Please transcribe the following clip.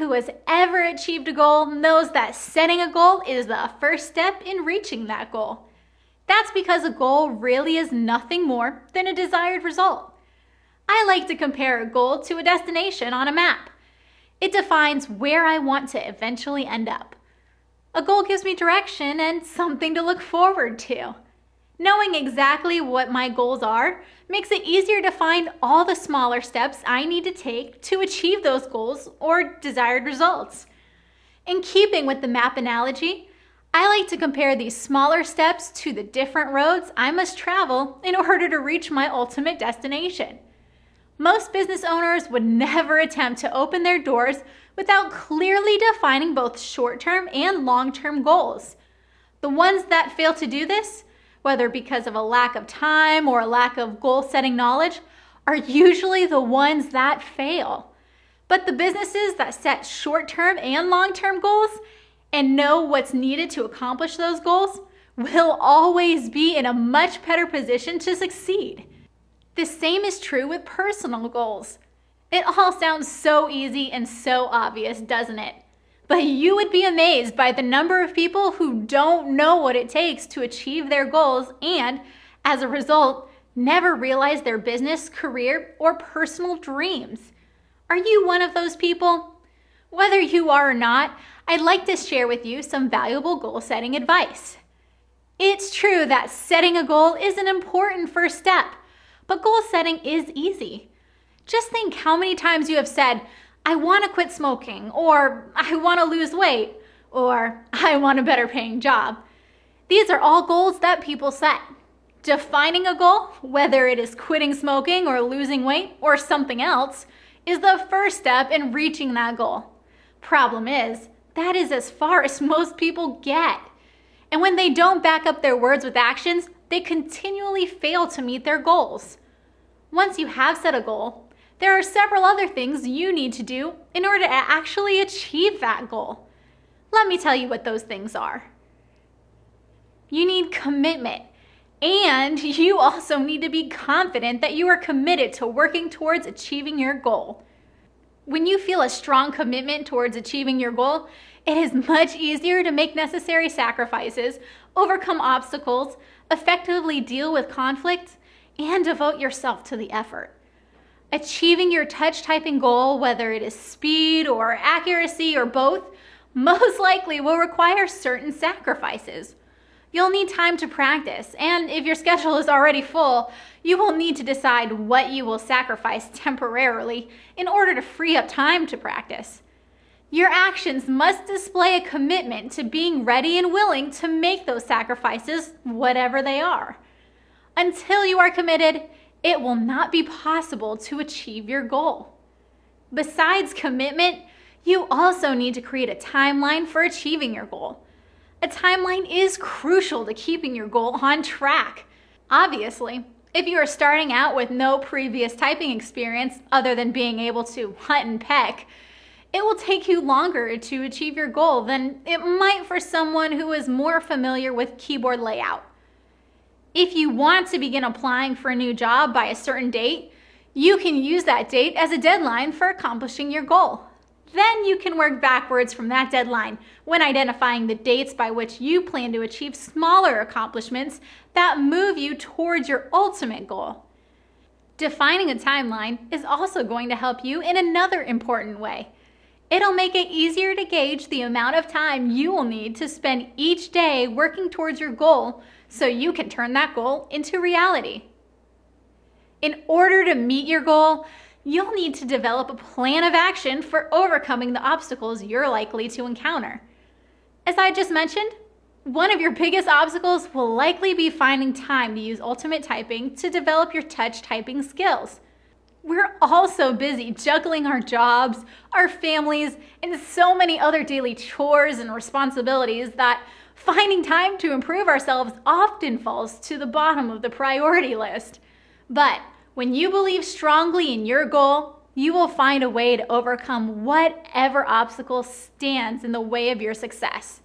who has ever achieved a goal knows that setting a goal is the first step in reaching that goal. That's because a goal really is nothing more than a desired result. I like to compare a goal to a destination on a map. It defines where I want to eventually end up. A goal gives me direction and something to look forward to. Knowing exactly what my goals are makes it easier to find all the smaller steps I need to take to achieve those goals or desired results. In keeping with the map analogy, I like to compare these smaller steps to the different roads I must travel in order to reach my ultimate destination. Most business owners would never attempt to open their doors without clearly defining both short-term and long-term goals. The ones that fail to do this, whether because of a lack of time or a lack of goal-setting knowledge, are usually the ones that fail. But the businesses that set short-term and long-term goals and know what's needed to accomplish those goals will always be in a much better position to succeed. The same is true with personal goals. It all sounds so easy and so obvious, doesn't it? But you would be amazed by the number of people who don't know what it takes to achieve their goals and, as a result, never realize their business, career, or personal dreams. Are you one of those people? Whether you are or not, I'd like to share with you some valuable goal-setting advice. It's true that setting a goal is an important first step, but goal setting is easy. Just think how many times you have said, I want to quit smoking, or I want to lose weight, or I want a better paying job. These are all goals that people set. Defining a goal, whether it is quitting smoking or losing weight or something else, is the first step in reaching that goal. Problem is, that is as far as most people get. And when they don't back up their words with actions, they continually fail to meet their goals. Once you have set a goal, there are several other things you need to do in order to actually achieve that goal. Let me tell you what those things are. You need commitment, and you also need to be confident that you are committed to working towards achieving your goal. When you feel a strong commitment towards achieving your goal, it is much easier to make necessary sacrifices, overcome obstacles, effectively deal with conflict, and devote yourself to the effort. Achieving your touch typing goal, whether it is speed or accuracy or both, most likely will require certain sacrifices. You'll need time to practice, and if your schedule is already full, you will need to decide what you will sacrifice temporarily in order to free up time to practice. Your actions must display a commitment to being ready and willing to make those sacrifices, whatever they are. Until you are committed, it will not be possible to achieve your goal. Besides commitment, you also need to create a timeline for achieving your goal. A timeline is crucial to keeping your goal on track. Obviously, if you are starting out with no previous typing experience other than being able to hunt and peck, it will take you longer to achieve your goal than it might for someone who is more familiar with keyboard layout. If you want to begin applying for a new job by a certain date, you can use that date as a deadline for accomplishing your goal. Then you can work backwards from that deadline when identifying the dates by which you plan to achieve smaller accomplishments that move you towards your ultimate goal. Defining a timeline is also going to help you in another important way. It'll make it easier to gauge the amount of time you will need to spend each day working towards your goal so you can turn that goal into reality. In order to meet your goal, you'll need to develop a plan of action for overcoming the obstacles you're likely to encounter. As I just mentioned, one of your biggest obstacles will likely be finding time to use Ultimate Typing to develop your touch typing skills. We're all so busy juggling our jobs, our families, and so many other daily chores and responsibilities that finding time to improve ourselves often falls to the bottom of the priority list. But when you believe strongly in your goal, you will find a way to overcome whatever obstacle stands in the way of your success.